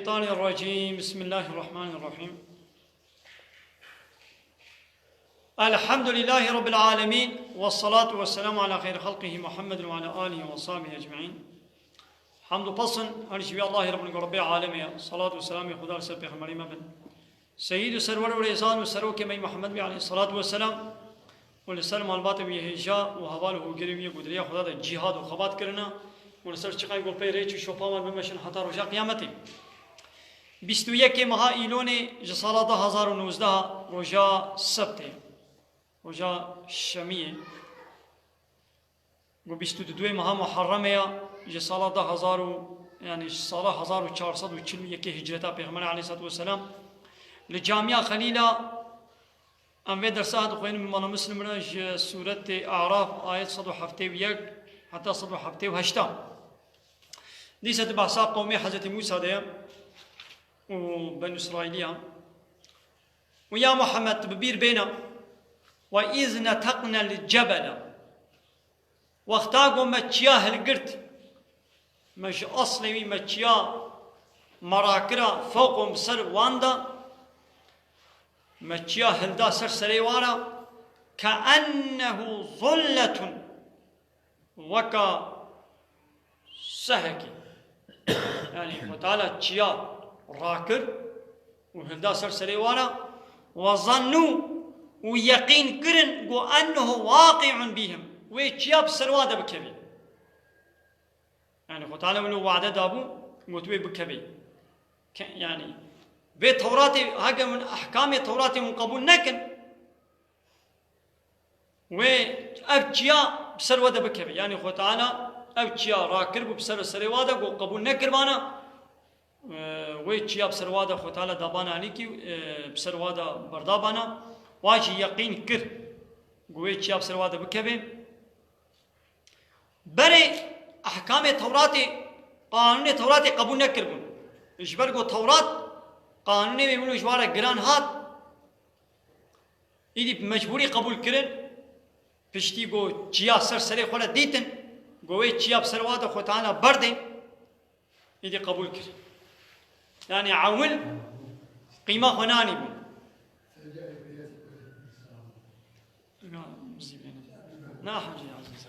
الشيطان الرجيم بسم الله الرحمن الرحيم الحمد لله رب العالمين والصلاة والسلام على خير خلقه محمد وعلى آله وصحبه أجمعين حمد وبصن هرشبي الله رب العالمين الصلاة والسلام خدا رسول پیغمبر مبن سيد سرور والإحسان وسرور كمي محمد عليه الصلاة والسلام والسلام البات بيهجا وحواله گریوی گدریا خدا دا جهاد و خبات کرنا ونسر چقای گل پی ریچ شوپا مر بمشن حتی رجا قیامتی 21 ماه ایلون جسال 2019 رجا سبت رجا شمیه و 22 ماه محرمه جسال 1000 يعني سال 1441 هجرتا پیغمبر علیه الصلاه والسلام لجامعه خلیلا ام في درسات خوين من مسلم رج سورة أعراف آية 171 حتى 178 دي ستبحثا قومي حضرت موسى ده وبنو إسرائيلية ويا محمد تببير بينا وإذ نتقنا الجبل واختاقوا متشياه القرد مش أصلي متشياه مراكرة فوقهم سر واندا متشيا هلدا سرسريوارا كأنه ظلة وكا سهكي يعني وتعالى تشيا راكر وهلدا سرسريوارا وظنوا ويقين كرن أنه واقع بهم ويتشيا بسرواده بكبي يعني وتعالى منه وعده دابو وتوي بكبي يعني بتوراتي هاجا من أحكام توراتي من قبول نكن وأبتيا بسر وده بكبي يعني خو تعالى أبتيا راكر بسر سرواده وقبول نكر بانا ويتيا بسر وده خو تعالى دابانا عليكي بسر وده بردابانا واجي يقين كر ويتيا بسر وده بكبي بري أحكام توراتي قانون توراتي قبول نكر بون إجبر تورات قانونی به منو جواره گران هات ایدی مجبوری قبول کرن پشتی گو چیا سر خوله دیتن گوی چیا بسروات خو تعالی بردن ایدی قبول کرن یعنی عول قیمه خنانی بود نه حاجی عزیز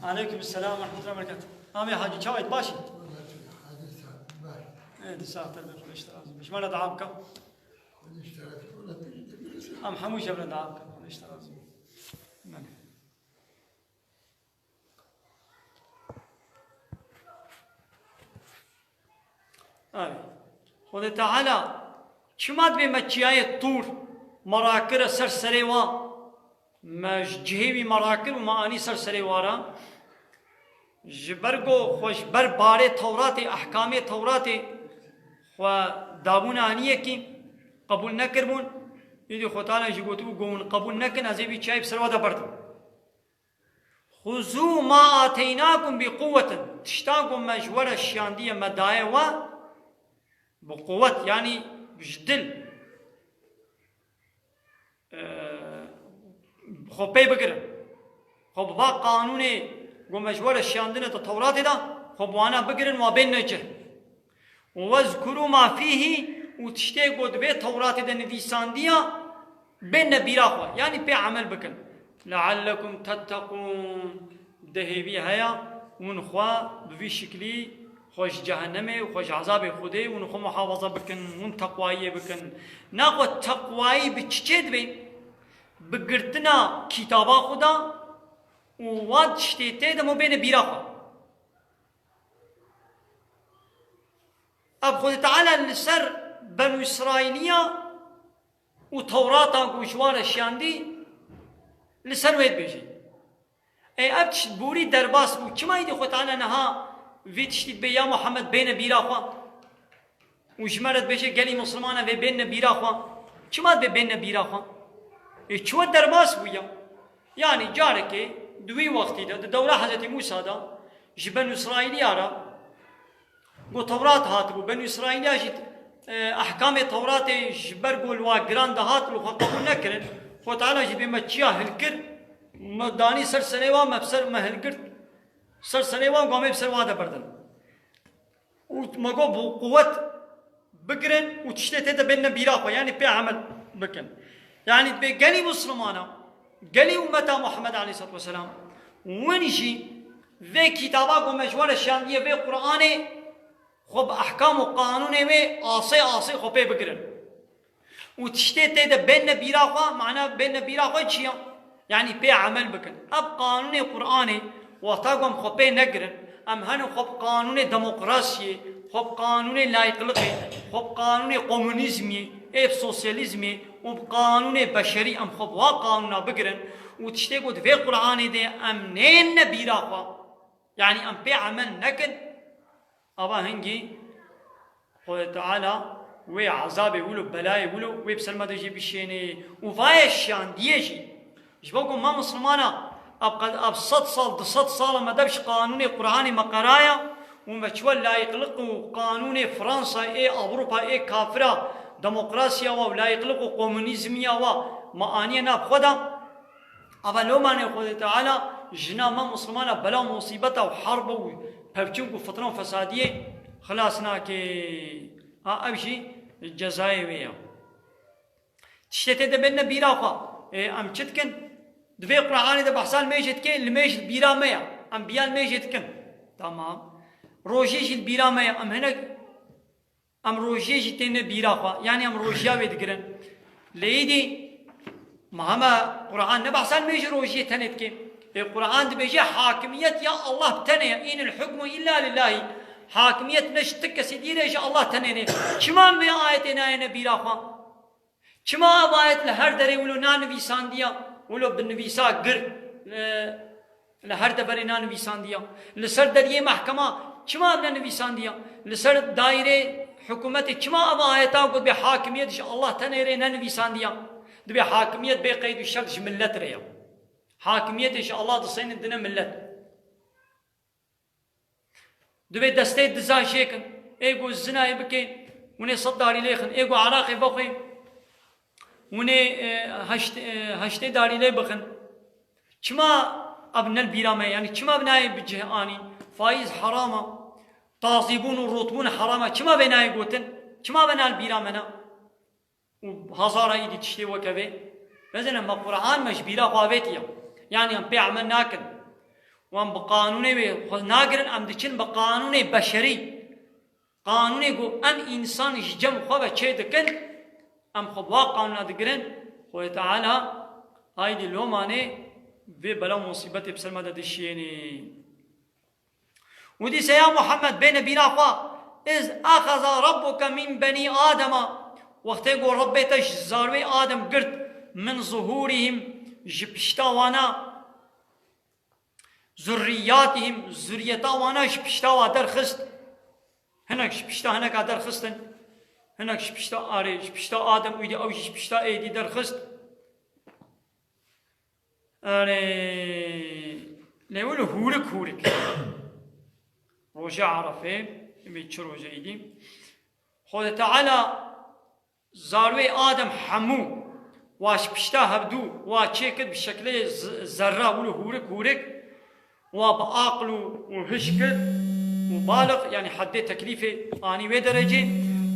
عليكم السلام ورحمة الله وبركاته. يا حاجي شايد باشي. إيه دسات تربية كل اشتراك. مش ماله دعابك. أم حموش ولا دعابك كل اشتراك. خدا تعالى شمات بمتشياية طور مراكر سرسريوا مش جهوي مراكر وما أني سرسريوارا جبرگو خوش بر باره تورات احکام تورات و دابون آنیه کی قبول نکربون یدی خدانا جگوتو گون قبول نکن از بی چای بسرواده بردم خذوا ما آتيناكم بقوة تشتاقوا مجور الشاندية مداية و بقوة يعني بجدل خب بي بقرم خب با قانوني ومجور الشاندنة التوراة ده خب وانا بقرن وبين نجه واذكروا ما فيه وتشتاقوا دبي توراة ده نفيسان ديا بين نبيراخوا يعني بي عمل بكن لعلكم تتقون دهبي هيا ونخوا بفي شكلي خوش جهنمي وخوش عذاب خدي ونخوا محافظة بكن ون تقوائي بكن ناقوا تقوائي بتشتد بي بقرتنا كتابا خدا وواد شتيته ده مو بين بيراخا اب خود تعالى لسر بنو اسرائيلية وتوراتا وجوار الشاندي لسر ويد بيجي اي اب تشت بوري درباس بو كما يدي خود تعالى نها في تشتيت بي يا محمد بين بيراخا وجمرت بيجي قالي مسلمانا في بين بيراخا كما بين بيراخا اي شو درباس بو يعني جاركي دوي وقتي دا دولة حضرت موسى دا جبن إسرائيلي أرى قو توراة هاتبو بنو إسرائيل أجد أحكام التوراة جبر قول واقران دهات لو قبول نكرن خو تعالى جد بما تشيا هلكر مداني سر سنوا مبسر مهلكر سر سنوا قامي بسر وادا بردن ومقو بقوة بقرن وتشتت هذا بيننا بيراقة يعني بي عمل بكن يعني بقلي مسلمانا قلي أمتا محمد عليه الصلاة والسلام ونجي في كتابات ومجوال الشامية في قرآن خب احکام و قانون می آسه خب بگیرن و تشته تیده بین بیراخوا معنی بین بیراخوا چیه یعنی پی عمل بکن اب قانون قرآنی وقتا هم خب نگیرن ام هنو خب قانون دموکراسی خب قانون لایقلقی خب قانون کمونیسمی اب سوسیالیسمی و قانون بشری ام خب وا قانونا بگیرن و تشته گود في قرآنی ده ام نین بیراخوا یعنی ام پی عمل نکن أبا هنجي قال تعالى وي عذاب ولو بلاي ولو وي بسلمة دجي بشيني وفايش يعني ديجي إيش بقول ما مسلمانا أب 6 صال ما دبش قانوني قرآني مقرايا وما تشول لا يقلقوا قانوني فرنسا إيه أوروبا إيه كافرة ديمقراطية ولا يقلقوا كومونيزمية وما أنينا بخدا أبا لو ما نقول تعالى جنا ما مسلمانا بلا مصيبة وحرب بچونکو فتنه و فسادیه خلاصنا که ابشي الجزائر ويا تشتت ده بيننا بيرا خا ام چتكن دفي قرآن ده بحثال ميجت كن الميجت بيرا ميا ام بيال ميجت كن تمام روجيش البيرا ميا ام هنا ام روجيش تين بيرا خا يعني ام روجيا ويدقرن ليدي مهما قرآن ده بحثال ميج روجيه تنت كن القرآن بيجي حاكمية يا الله تنيا إن الحكم إلا لله حاكمية نشتك سيدير إن شاء الله تنيني كما من آياتنا يا نبي راخا كما آيات لهر دري ولو نانبي سانديا ولو بالنبي سا قر لهر دبر نانبي سانديا لسر دري محكمة كما بالنبي سانديا لسر دائرة حكومة كما آياتا قد بحاكمية إن شاء الله تنيري نانبي سانديا دبي حاكمية بقيد الشرط ملت ريا حاكمية إن شاء الله تصين الدنيا ملت دبي دستي دزا شيكن ايغو الزنا يبكي وني صداري ليخن ايغو عراقي بخي وني هشتي داري لي بخن كما ابن البيرامه يعني كما بناي بجهاني فايز حرامه طازبون الرطبون حرامه كما بناي قوتن كما بنا البيرامنا وهزاره ايدي تشتي وكبه بزنا ما قرآن مش بيرا قوابتيا يعني ام بيعمل ناكن وام بقانوني ناقرن ام دچن بقانوني بشري قانوني جو ام انسان جم خو چه دکن ام خو قانون دگرن خو تعالى هايدي لومانه في بلا مصيبه بسلمه دشيني ودي يا محمد بين بيرا خو اذ اخذ ربك من بني ادم وقت جو ربيتش زاروي ادم قرت من ظهورهم جبشتاوانا ذرياتهم ذريتاوانا جبشتاوا درخست هناك جبشتا هناك درخستن هناك جبشتا آري جبشتا آدم ويدي أو جبشتا ايدي درخست آري ليقولوا هورك روجا عرفه يميتش روجا ايدي خود تعالى زاروي آدم حمو واش بشتا هبدو واشيكت بشكل ذره ولو هورك وبعقله وهشكت مبالغ يعني حد تكليفه اني ودرجه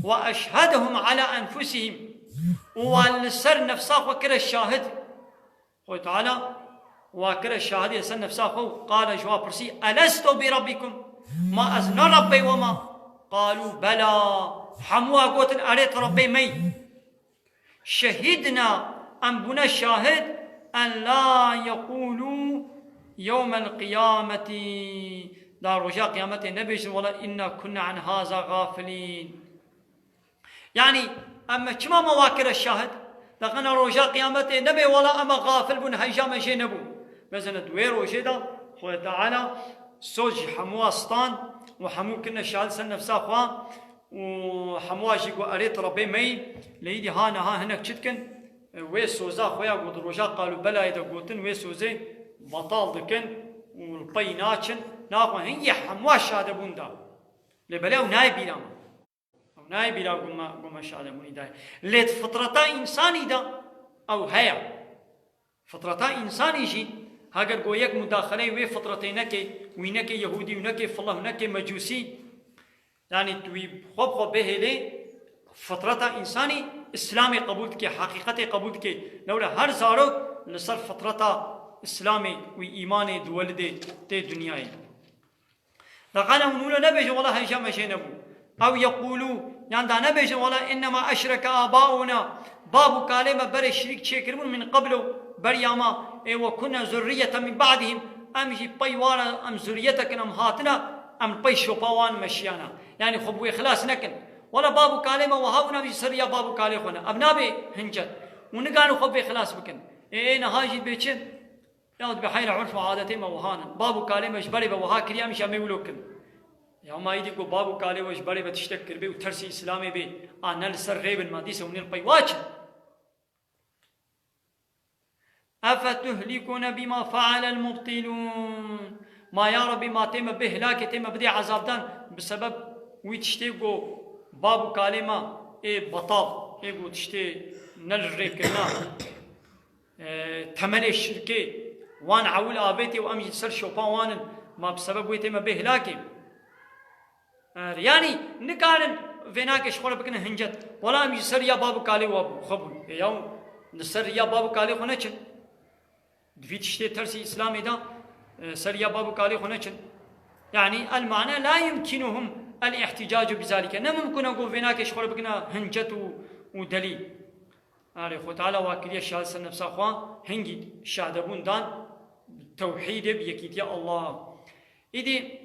واشهدهم على انفسهم والسر نفسه وكر الشاهد هو تعالى وكر الشاهد يسر نفسه قال جواب برسي ألست بربكم ما أذن ربي وما قالوا بلى حموا قوت أريت ربي مي شهدنا أن بنا شاهد أن لا يقولوا يوم القيامة دار رجاء قيامة النبي ولا إنا كنا عن هذا غافلين يعني أما كما مواكر الشاهد لقنا رجاء قيامة النبي ولا أما غافل بن هجام جنبو مثلا دوير وجدا خوة تعالى سوج حموا سطان وحمو كنا شال سن نفسه خوا وحمواجي وأريت ربي مي ليدي هانا ها هناك شتكن ويسوزا خويا قد رجاء قالوا بلا إذا قلتن ويسوزي بطال دكن والبي ناچن ناقوا هي حمواش شاده بوندا لبلاو ناي بيرام او ناي بيرا قوم شاده بوني داي ليت فطرتا انساني دا او هيا فطرتا انساني جي هاگر گویک مداخله وی فطرتینك وينك يهودي ونك فالله ونك مجوسي يعني توي خوب به لي فطرتا انساني اسلامي قبول كي حقيقتي قبول كي لولا هر زارو لصر فطرتا اسلامي وايماني دولدي تي دنياي لقد نقول نبي والله هشام شينبو او يقولوا يعني دا نبي والله انما اشرك اباؤنا باب كلمه بر شريك شكرون من قبل برياما وكنا ذريه من بعدهم امشي بيوانا ام ذريتك ام هاتنا ام بي شوباوان مشيانا يعني خب اخلاص نكن ولا باب كلمه وهاونا بسريا باب كلمه ابنابي هنجت ونقالوا خب اخلاص بكن نهاجي بيتشن ياخذ بحيل عرف وعادتي موهانا بابو كالي مش بري بوها كريا مش اميولوكن يا ما يدي كو بابو كالي مش بري بتشتكر بي وترسي اسلامي بي انا السر غيب الماديس ومن البيواج افتهلكون بما فعل المبطلون ما يا ربي ما تم به لاك تم بدي عذابدان بسبب ويتشتيغو بابو كاليما بطال ايغو تشتي نلريكنا ثمن الشركه وان عول آبيتي وأمجد سر شوبان وان ما بسبب ويتم بهلاكي يعني نكارن فيناك شخور بكنا هنجت ولا أمجد سر يا بابو كالي وابو خبول يوم نسر يا بابو كالي خونچن دفيت شتي ترسي إسلامي دا سر يا بابو كالي خونچن يعني المعنى لا يمكنهم الاحتجاج بذلك نممكن أقول فيناك شخور بكنا هنجت ودليل خو تعالى واكلية الشهادة سنة نفسها أخوان هنجي شهدبون دان توحيد بيكيتيا الله إذي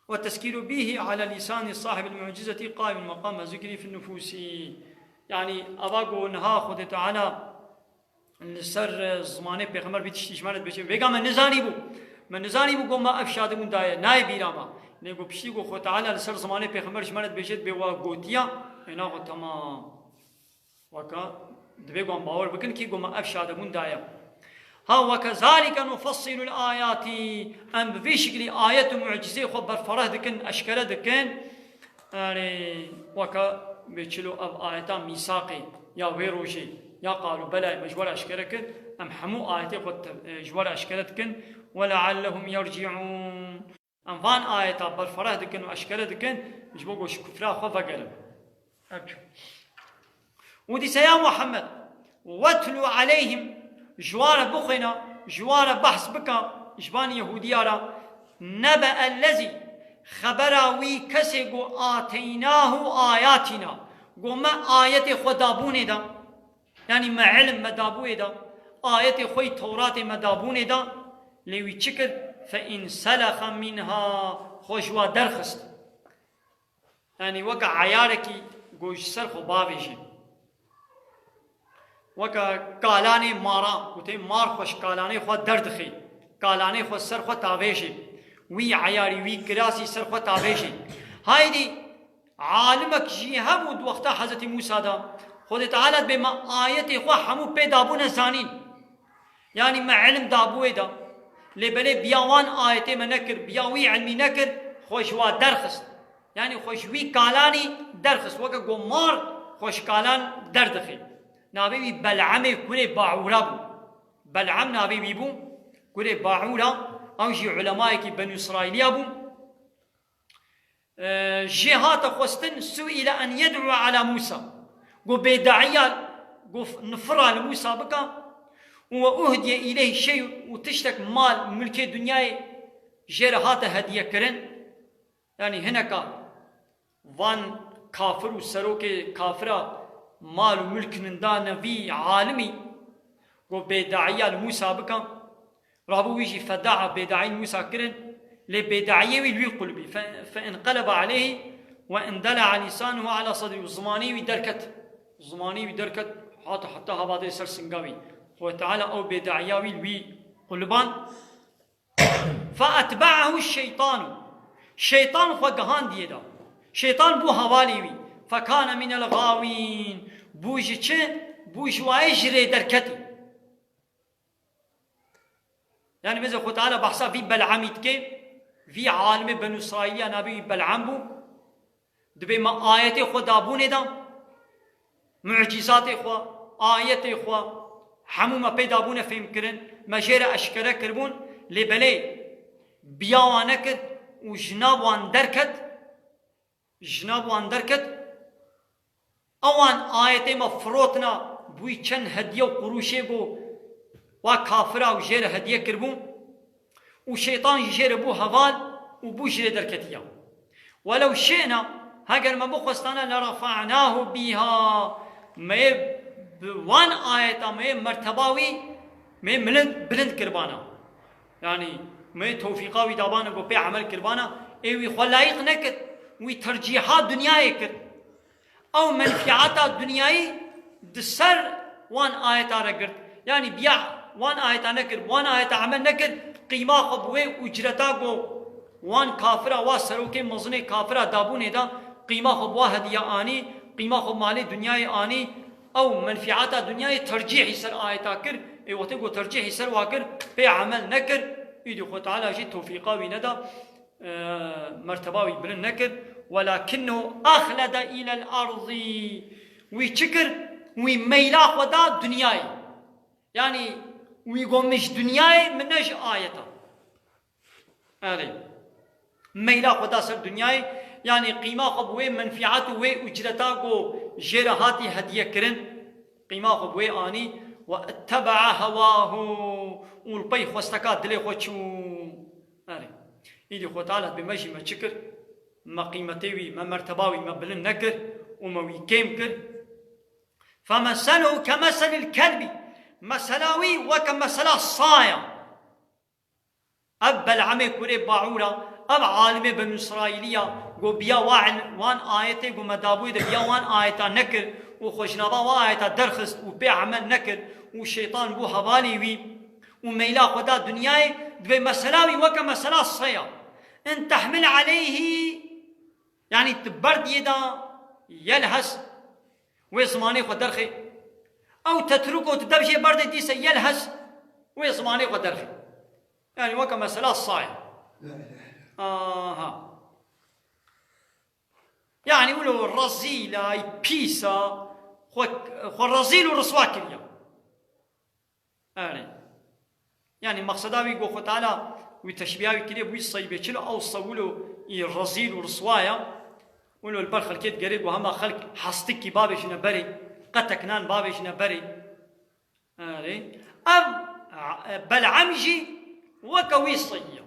والتذكير به على لسان صاحب المعجزة قائم المقام ذكري في النفوس يعني أباقو نها خود تعالى السر زمانه پیغمبر بيتشتي شمارت بيشه ويقا من نزاني بو ما أفشادمون داية ناي بيراما نيقو بشتيقو خود تعالى السر زمانه پیغمبر شمارت بيشه بيوا قوتيا هنا خود تمام وكا دبيقوم باور بكن كي قوم أفشادمون داية ها وكذلك نفصل الآيات أم بفيشكل آيات معجزة خبر فرح دكن أشكال دكن وكا بيشلو أب آياتا ميساقي يا ويروجي يا قالوا بلا مجوال أشكالكن أم حمو آياتي خد جوال أشكالتكن ولعلهم يرجعون أم فان آياتا برفرح دكن وأشكال دكن جبوكو شكفرا خفا قلب أبجو ودي يا محمد واتلو عليهم جوار بخنا جوار بحث بكا جبان يهوديارا نبأ الذي خبراوي كسيقو آتيناه آياتنا قو ما آيات خدابون دا يعني ما علم مدابو دا آيات خوي توراة مدابون دا لوي تشكر فإن سلخ منها خوشوا درخست يعني وقع عياركي قوش سرخو باويجي وكا كالاني مارا وتي مار خوش كالاني خو درد خي كالاني خو سر خو تاويشي وي عياري وي كراسي سر خو تاويشي هايدي عالمك جي همود وقتا حضرت موسى دا خود تعالى بما آيات خو همو بيدابون زانين يعني ما علم دابوه دا لبلي بياوان آيات ما نكر بياوي علمي نكر خوشوا درخست يعني خوشوي كالاني درخست وكا قو مار خوش كالان درد خي نابي بلعمي كوري باعورا بو بلعم نابي بيبو كوري باعورا او جي علمائك بنو اسرائيليا بو جهات خوستن سئل ان يدعو على موسى قو بداعيا قو نفرا لموسى بكا واهدي اليه شيء وتشتك مال ملك الدنيا جرهات هديه كرن يعني هناك وان كافر وسروك كافره مال وملك نندا نبي عالمي وبداعية لموسى بكا رابو يجي فداع بداعي موسى كرن لبداعية ويلوي قلبي فانقلب عليه واندلع لسانه على صدره الزماني ودركت حتى هبادي سر سنغاوي هو تعالى او بداعية ويلوي قلبان فأتبعه الشيطان خو ديدا شيطان بو هواليوي فكان من الغاوين بوجه بوجواي جري دركتي يعني مثل خود تعالى بحثا في بلعميت كي في عالم بنو إسرائيل نبي بلعم بو دبي ما آيات خدا بونه دا معجزات خوا آيات خوا همو ما پیدا بونه فهم کرن مجرى أشكره كربون لبلي بياوانكت وجناب وان دركت اوان آيات ما فروتنا بوي چند هديه و قروشه بو و كافرا و جير هديه كربون و شيطان يجير بو هوال و بو جير دركتيا ولو شئنا هاگر ما بخواستانا لرفعناه بها ما وان آياتا ما مرتباوي ما بلند كربانا يعني ما توفيقاوي دابانا بو بي عمل كربانا ايوي خلايق نكت وي ترجيحات دنياي كر او منفعات دنياي دسر وان آياتا رقرت يعني بيع وان آياتا نكر وان آياتا عمل نكر قيمة خبوه اجرتا قو وان كافرة واسروكي مظني كافرة دابونه دا قيمة خبوه هدية آني قيمة خب مالي دنياي آني او منفعات دنياي ترجيح سر آياتا كر اي وقتی کو ترجیح سر واکر پی عمل نکر ایدی خود تعالی جی توفیقاوی ندا مرتباوی بلند نکر ولكنه أخلد إلى الأرض ويشكر ويميلا خدا دنياي يعني ويقومش دنياي منش آيته هذه ميلا خدا سر دنياي يعني قيمة خبوه منفعات وأجرتا کو جرهاتي هدية كرن قيمة خبوه آني واتبع هواه والبي خوستكات دلي خوشو هذه إيدي خو تعالى بمجي ما شكر ما قيمتي ما مرتباوي ما بلن نكر وما ويكيم كر فمثله كمثل الكلب مثلاوي وكمثل الصايا أب العمي كوري باعورا أب عالم بن إسرائيلية قو بيا وان آياتي قو مدابوي دا بيا وان آياتا نكر وخشنبا وآياتا درخست وبيع عمل نكر والشيطان بو هبالي وي وميلا خدا دنياي دبي مثلاوي وكمثل الصايا ان تحمل عليه يعني تبرد يدا يلهس ويزماني خدرخي او تتركه تدبشي برد ديسا يلهس ويزماني خدرخي يعني وكما مثلا الصايا يعني يقولوا الرزيلة بيسا خو الرزيل ورسواك اليوم يعني مقصداوي قو خو تعالى وتشبيهاوي كده بوي الصيبه چلو او صولو الرزيل ورسوايا ولو البر خلقيت قريب وهما خلق حستكي بابش نبري قتكنان بابش نبري بلعمجي وكوي الصيا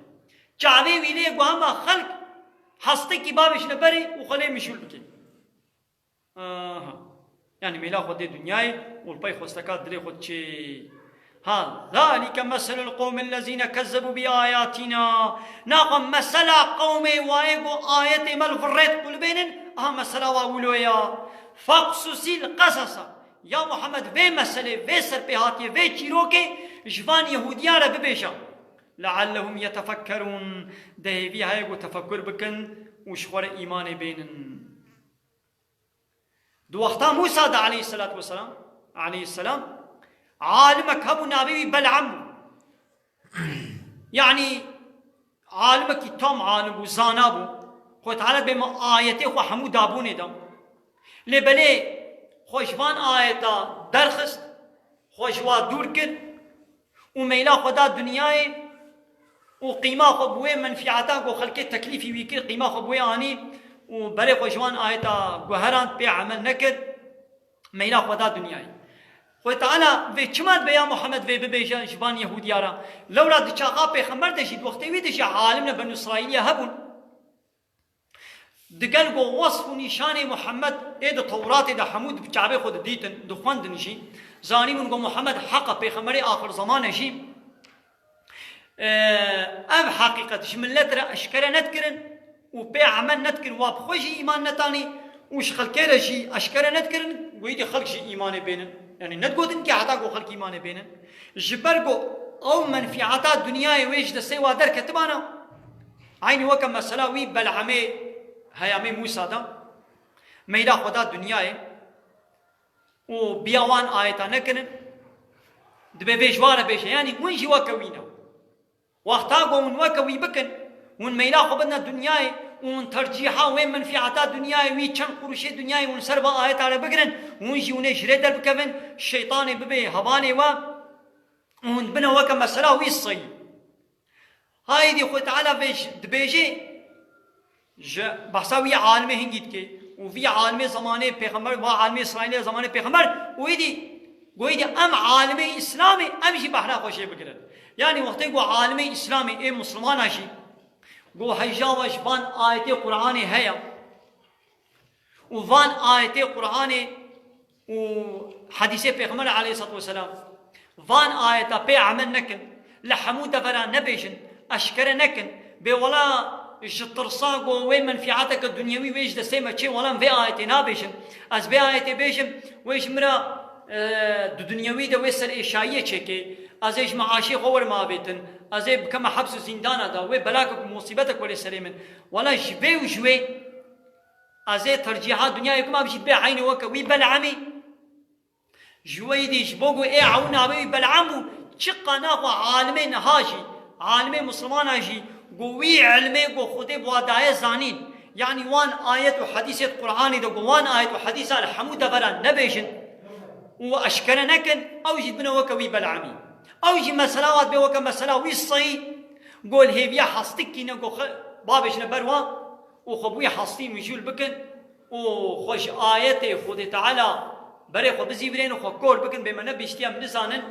جعبي ويليق وهما خلق حستكي بابش نبري وخليه مشول بكي يعني ميلا خود دنياي والبي خوستكات دلي خود چي ذلك مثل القوم الذين كذبوا بآياتنا ناقم مثل قوم وايقو آيات مال فريت قل بينن مثل واولويا فاقصص القصص يا محمد في مسألة في سربهاتي في چيروكي جوان يهوديا رب بيشا لعلهم يتفكرون ده في هايقو تفكر بكن وشخور إيمان بينن دو وقتا موسى عليه الصلاة والسلام عليه السلام عالمك هبو نابي بلعم يعني عالمك تام عالم وزانابو خو تعالى بما آياته خو حمو دابونه دام لبلي خوشوان آياتا درخست خوشوا دور كد وميلا خدا دنياي وقيمة خبوه منفعتا خو خلقه تكليفي ويكر قيمة خبوه آني وبلي خوشوان آياتا قهران بي عمل نكد ميلا خدا دنياي خو تعالى في چمد بيا محمد في ببيجان جبان يهوديارا لولا دچاقا پیغمبر دشید وقتی وی دشی عالمنا بنو اسرائیل هبون دقل گو وصف نشان محمد ايد تورات دا حمود بچابه خود ديتن دخوند نشي زاني من گو محمد حق پیغمبر آخر زمان شي اب حقيقة ملت را اشكره نتكرن و بي عمل نتكرن واب خوشي ايمان نتاني وش خلقه شي اشكره نتكرن ويدي خلق شي ايمان بينن يعني نتقولن كي عطا قو خلق إيمان بينن جبرقو أو منفعات الدنيا ويش دسي وادر كتبانا عيني وكم مسألة وي بلعمي هيامي موسى دا ميلا خدا الدنيا وبيوان آيتا نكرن دبي بيجوار بيش يعني وين جوا كوينا وقتا قوم وكوي بكن ون ميلا خبنا دنياي ون ترجيحا وين منفعتا دنياي وي چن قروشي دنياي ون سربا آيات على بقرن ون جي ون شريدر بكفن الشيطان ببي هباني ون بنا وكا مسلا ويصي هاي دي خو تعالى بيش دبيجي بحثاوي عالم هنگيت كي وفي عالم زمانه پیغمبر و عالم اسرائيل زمانه پیغمبر ويدي گویدی ام عالم اسلامي ام جي بحرا خوشي بگرن يعني وقتی گو عالم اسلامي اي مسلمان هاشي گو هجاوش فان آيات قرآن هيا وفان آيات قرآن وحديث پیغمبر عليه الصلاة والسلام فان آيات بي عمل نكن لحمود فرا نبيشن اشكر نكن بي ولا الترصاق وين منفعتك الدنيوي ويش دسيمة شيء ولا في آيات نابيشن از بي آيات بيشن ويش مرا دنيوي ده ويسر إشاية شكي از ايش معاشي غور ما بيتن از كما حبس زندانه ده وي بلاك مصيبتك ولا سليمن ولا جبي وجوي از ترجيحات دنيا يكما بيجي بي عيني وك وي بلعمي جوي دي جبوغو اي عونا وي بلعمو شقنا عالمين هاجي عالمين مسلمان هاجي قوي علمي قو خدي بواداي زانين يعني وان آيات وحديث القرآن ده وان آيات وحديث الحمود فرا نبيشن واشكر نكن او جد بنا وك وي بلعمي او يجي مسلاوات بوك مسلا ويصي قول هي بيا حستك نقو بابش نبروا وخبوي حستي مجول بكن وخوش آيات خود تعالى بري خو بزيبرين وخو كور بكن بما نبيشتيا من زانن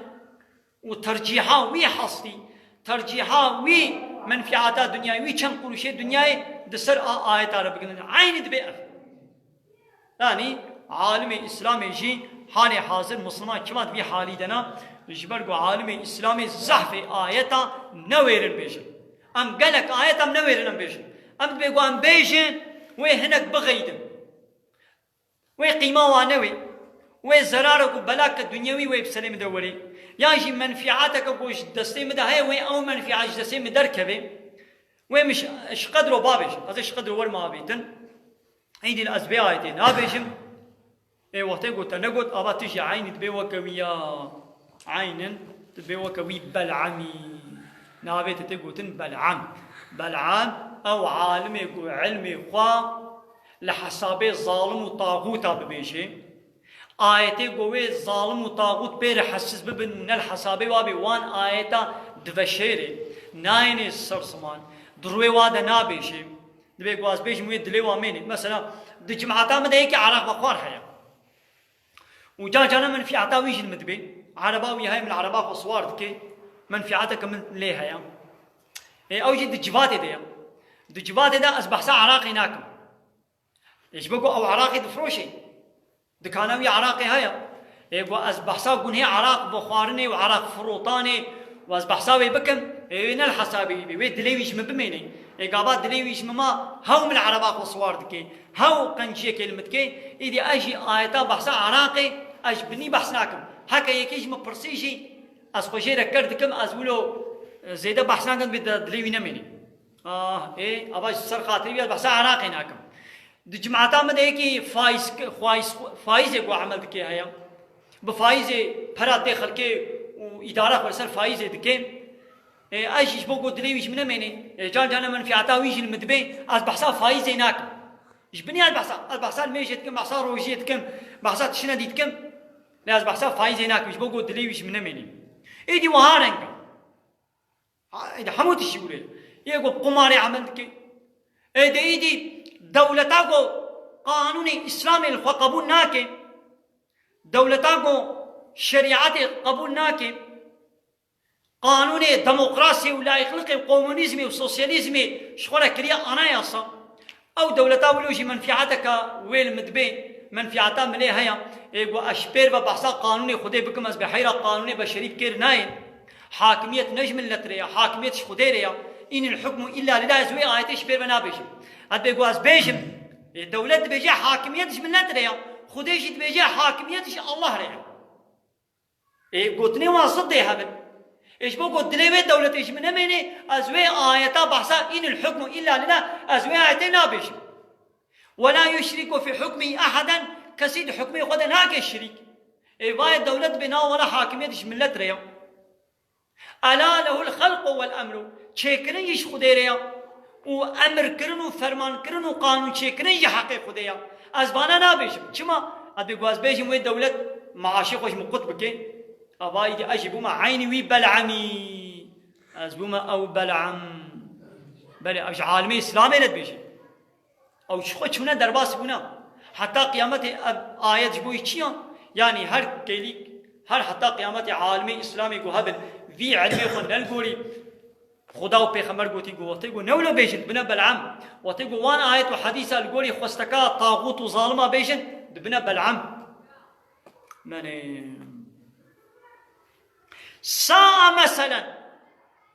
وترجيحا وي حستي ترجيحا وي منفعات الدنيا وي كم قروش الدنيا دسر آيات على بكن عين دبي يعني عالم اسلامي جي حالي حاضر مسلمان كمان في حالي دنا جبرقو عالم اسلامي زحف آياتا نويرن بيجن ام قالك آياتا نويرن بيجن ام بيقو ام بيجن وي هناك بغيدن وي قيمة وانوي وي زرارك وبلاك الدنيوي وي بسلام دوري ياجي منفعاتك وش دستي مدهي وي او منفعات دستي مدركبه وي مش اش قدروا بابش هذا اش قدروا ورما بيتن عيد الاسبيع ايتين ابيجم اي وقتي قلت انا قلت ابا تجي عيني تبي وكويا عين تبي وكوي بلعمي نابت تقولن بلعم او عالم يقول علمي خوا لحسابي ظالم وطاغوت ببيشي آيتي قوي ظالم وطاغوت بير حسس ببن الحسابي وابي وان آيتا دفشيري ناين السرسمان دروي وادا نابيشي دبي قواز بيش مويد دلي واميني مثلا دي جمعاتا مدهيكي عراق وقوار حيا وجانا من في عطاويش المدبي عرباوي هاي من العرباء وصوار دكي منفعتك من ليها يا اوجد دجفاتي دي دجفاتي ده اصبح ساعة عراقي ناكم ايش بقوا او عراقي دفروشي دكانوي عراقي هيا اصبح ساعة قون هي عراق بخارني وعراق فروطاني واصبح ساوي بكم وين الحسابي وين دليويش مبميني قابات دليويش مما هاو من العرباء وصوار دكي هاو قنشي كلمتكي ايدي اجي آيتا بحثا عراقي اش بني بحثناكم هكا يكيج مبرسيجي از خوشي ركردكم از ولو زيدا بحثناكم بدا دليوي نميني ايه اباش سر خاطري بيا بحثا عراقي ناكم دي جماعتا مد ايكي فايز يقو عمل دكي هيا بفايز فرات داخل كي واداره ورسل فايز دكي ايش بوقو دليويش من ميني جانا من في عطاويش المدبي از بحثا فايز ناكم ايش بني البحثا ميجتكم بحثا روجيتكم بحثا تشنديتكم لاز بحثا فايز هناك مش بقول دليويش من مني ايدي وهارنك ايدي حموت الشغل يقول قماري عملتك ايدي دولتاكو قانون اسلامي قبول ناكي دولتاكو شريعتي قبول ناكي قانون ديمقراطي ولا يخلق الكومونيزمي والسوسياليزمي شغله كريا انا يصا او دولتا ولوجي منفعتك ويل مدبي منفعتها ملي هيا ايغو اشبير ببحثا قانوني خدي بكم از بحيره قانوني بشريك كير ناين حاكميه نجم اللتريا حاكميه خديريا ان الحكم الا لله زوي ايت اشبير بنابش هاد بيغو از بيجم الدوله بيجي حاكميه نجم اللتريا خديش بيجي حاكميه الله ريا اي قلتني واصدي هبل ايش بقول دليل دولة ايش من امني ازوي آياتا بحثا ان الحكم الا لله ازوي آياتنا بيش ولا يشرك في حكمه احدا كسيد حكمه خد هناك الشريك اي باي الدولة بنا ولا حاكمية ايش ملت ريا الا له الخلق والامر چیکن یش خدایریا و امر کرن و فرمان کرن و قانون چیکن ی حق خدایا از بانا نابیشم چما ابي گواز بیشم و دولت معاشی خوش مقط بکن ابای اجبو ما عینی وی بلعمی از بوما او بلعم بله اش عالمی اسلامی ند بیشی او شخو چونه درباس بونا حتی قیامت آیت بوی چیان یعنی هر کلی هر حتی قیامت عالمی اسلامی گو هبل وی علمی خون نلگوری خدا و پیغمبر گوتی گوتی گو نولو بیشن بنا بلعم وتی گو وان آیت و حدیث الگوری خستکا طاغوت و ظالما بیشن بنا بلعم من سا مثلا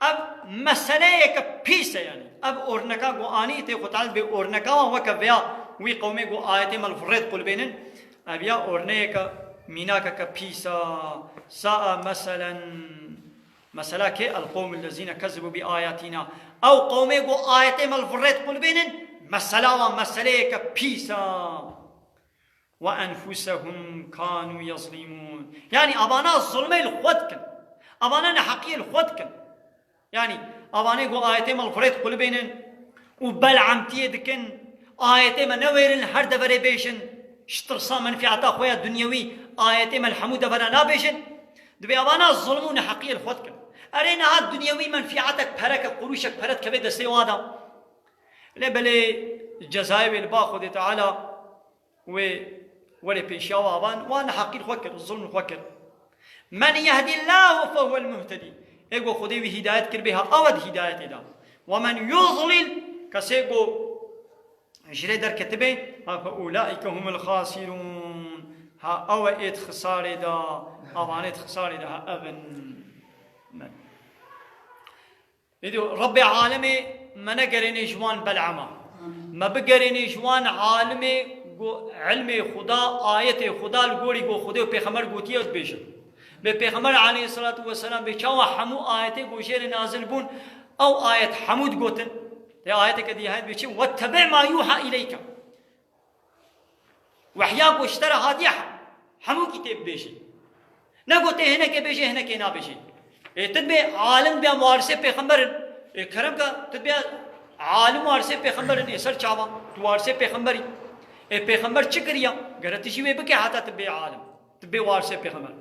اب مسئله یک پیسه یعنی اب اورنکا گو آنی تی خطال به اورنکا و وکا وی قومی گو آیت ملفرد قل بینن اب یا اورنه کا مینا کا پیسا سا مثلا که القوم الذين كذبوا بآياتنا او قومی گو آیت ملفرد قل بینن مسئله کا پیسا وانفسهم كانوا يظلمون يعني ابانا الظلم الخود کن ابانا حقی الخود کن يعني ابانه گو آیت ملفرد قل بینن و بلعمتی دکن آیت ما نویرن هر دفره بیشن شترسا منفعتا خویا دنیوی آیت ما الحمود دفره نابیشن دبی ابانا الظلمون حقی الخود کن ارينا هاد دنيوي منفعتك برك قروشك برد كبه دستي وادا لبلي الجزائر الباخذ تعالى ولا بيشاوا وان وانا حقير خوكر الظلم خوكر من يهدي الله فهو المهتدي ايغو خدي بهدايه كربها اود هدايه دا ومن يضلل كسيغو جري در كتبه فاولئك هم الخاسرون ها او ات خساره دا اوانت خساره دا ابن رب عالمي ما نقرني جوان بلعمة ما بقرني جوان عالمي علمي خدا آية خدا القولي قو خدا وبيخمر قوتيات بيشن بيخمر عليه الصلاة والسلام بيشاوا حمو آية قوشير نازل بون أو آية حمود قوتن دي آية كدي هاي بيشي واتبع ما يوحى إليك وحياك واشترى هادي حمو كتاب بيشي نقوتي هنا كبيشي هنا كينا بيشي تدبي عالم بيا وارث پیغمبر کرم کا تدبي عالم وارث پیغمبر سر چاوا تو وارث پیغمبري پیغمبر چکریا غلط شي وي بك حتا تدبي عالم تدبي وارث پیغمبر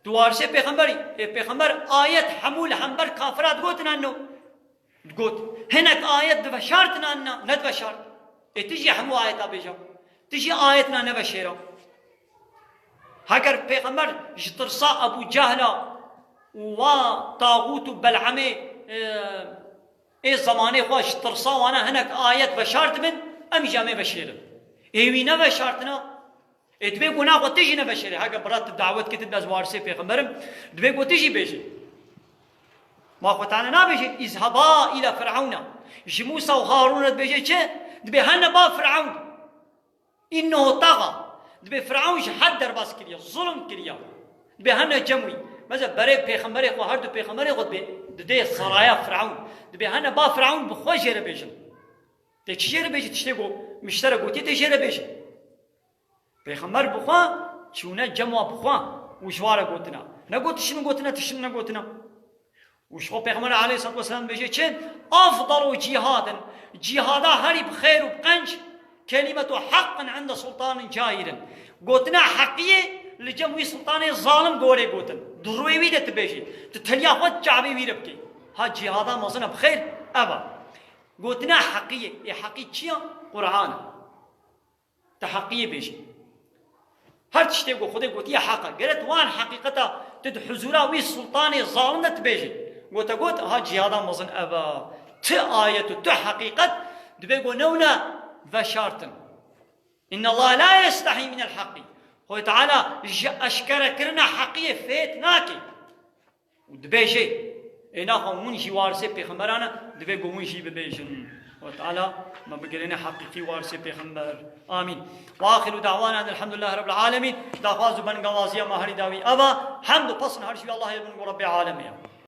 تو وارث پیغمبري پیغمبر آیت حمول حنبر کافرات قوتنا انه قوت هناك آيات دبشارتنا أننا ندبشارت تجي حمو آيات أبيجا تجي آياتنا نبشيرا هكر پیغمبر جترصا أبو جهلا وطاغوت بلعمي زمانه خوش ترصا وانا هناك آيات بشارت من أمي جامي بشيرا ايوي نبشارتنا دبي قنا قد تجي نبشيرا هكا برات الدعوات كتب نزوارسي پیغمبرم دبي قد تجي بيجي ما قطعنا نابيجي اذهبا إلى فرعون موسى وهارون بيجي چه دبي هنا با فرعون إنه طغى دبي فرعون حد درباس كريا ظلم كريا دبي هنا جموي مثلا بري پیغمبر خو هر دو پیغمبر خو ددي سرايا فرعون دبي هنا با فرعون بخو جيره بيجن ته چيره بيجي تشتغو مشترك وتي تجيره بيجي پیغمبر بخو چونه جمع بخو وشواره قوتنا نقول تشن قوتنا تشن قوتنا وشو پیغمبر عليه الصلاه والسلام بيجي چن افضل جهادا جهادا هري بخير وبقنج كلمه حق عند سلطان جائر قوتنا حقيه لجموي سلطان ظالم غوري قوتن دروي ويده تبيجي تتليا خد جابي ويربكي ها جهادا مصنع بخير ابا قوتنا حقيه اي حقيقيه قران تحقيه بيجي هر تشتي خدي قوتي حقا قالت وان حقيقتها تد حزورا وي سلطان ظالم تبيجي قوت ها جهادا مصنع ابا ت ايه ت حقيقه دبيغو نونا بشارتن ان الله لا يستحي من الحق هو تعالى اشكر كرنا حقيه فيت ناكي ودبيجي انا قومون شي وارثه پیغمبرانا دبي قومون شي ببيجن وتعالى ما بقلنا حقيقي وارثه پیغمبر امين واخر دعوانا ان الحمد لله رب العالمين دعواز بن غوازيه ما هري داوي ابا حمد وفصل هرشي الله يبن رب العالمين